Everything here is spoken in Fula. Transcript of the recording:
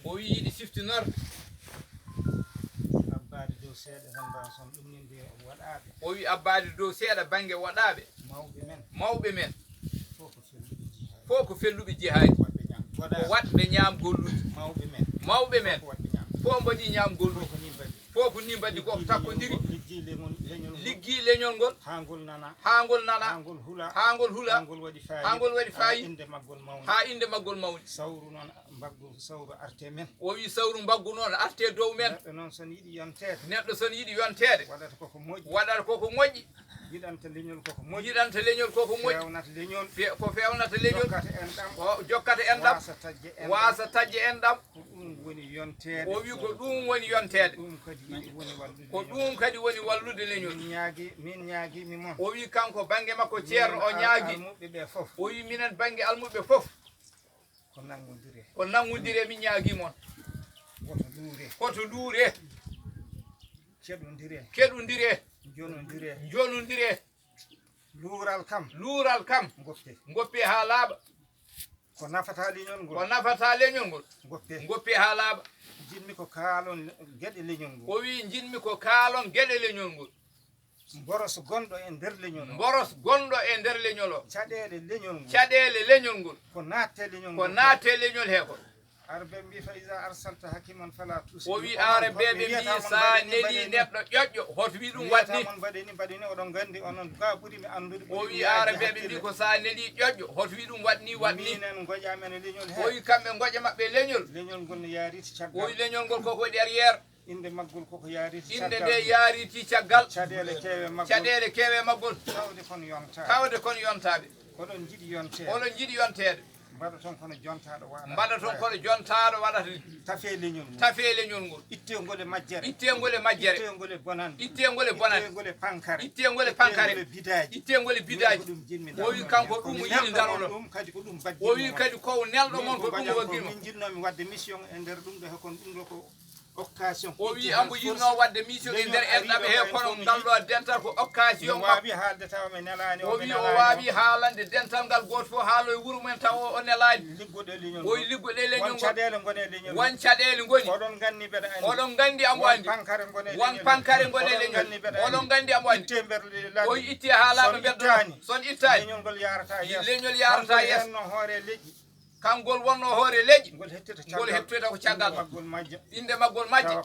o wi yiɗi siftinorde abbade dow seeɗa tan mbawa son ɗumninde waɗaɓe o wi abbade dow seeɗa banggue waɗaɓe mawɓe men fof ko felluɓe jihaadi waɗɓe ñaam gollude mawɓe men fof mbaɗi ñaam gollude fof ko ni mbaɗi ko takkodiri liggi leñol ngol ha ngol nana ha ngol hula ha ngol waɗi fayi ha inde maggol mawni sawru noon mbaggu sawru arte men o wi sawru mbaggu noon arte dow men neɗɗo noon son yiɗi yontede neɗɗo son yiɗi yontede waɗata koko moƴƴi waɗata koko moƴƴi yiɗanta leñol koko moƴƴi yiɗanta leñol koko moƴƴi fewnata leñol ko fewnata leñol jokkata enɗam o jokkata enɗam wasa tajje enɗam ko ɗum woni yontede o wi ko ɗum woni yontede ɗum kadi woni wallude ko ɗum kadi woni wallude leñol min ñaaguimi moon o wi kanko banggue makko ceerno o ñaagui almuɓe ɓe foof o wi minen banggue almuɓe foof ko nangodire min ñaagui moon koto luure keɗodire jonodire luural kam goppe ha laaɓa ko nafata leñol ngol goppe ha laaɓa jinmi ko kaalon gueɗe leñol ngol o wi jinmi ko kaalon gueɗe leñol ngol boros gonɗo e nder leñol o caɗele leñol ngol ko natte leñol he ko arɓe mbi fa isa arsalta hakiman fala tusi o wi are ɓeɓe mbi sa neli neɗɗo ƴoƴƴo hoto wi ɗum waɗni mbaɗini oɗon gandi onon ga ɓuuri mi andude o wi are ɓeɓe mbi ko sa neli ƴoƴƴo hoto wi ɗum waɗni minen goƴamen e leñol he o wi kamɓe goƴa mabɓe leñol ngol no yariti caggal o wi leñol ngol koko waɗi arriére inde maggol koko yariti inde nde yariti caggal caɗele keewe maggol tawde kono yontaɓe oɗon jiiɗi yontede mbaɗa toon kono jontaɗo waɗata tafe leñol ngol ittengol e majjere ittengol e bonande ittengol e pankare ittengol e bidaji o wi kanko ɗum o yiɗi darolo o wi kadi ko nelɗo moon ko ɗum waggimo min jinnomi wadde mission e nder ɗum ɗo hekon ɗum ɗo ko occasion o wi ambo yinno wadde mission e nder enɗaɓe he kono ngal ɗo dental ko occasion wawi haalde tawa mi nelani o wi o wawi haalande dental ngal goto fof haalo e wuuro men taw o nelani liggoɗe leñol o wi liggoɗe leñol won caɗele gone leñol won caɗele goni oɗon gandi mbeɗa andi oɗon gandi ambo andi won pankare gone leñol oɗon gandi ambo andi o wi itti ha laaɓa beddo son ittani leñol ngol yarata yeeso no hoore leƴƴi kangol wonno hoore leƴƴi ngol hettoyta ko caggal maggol majja inde maggol majje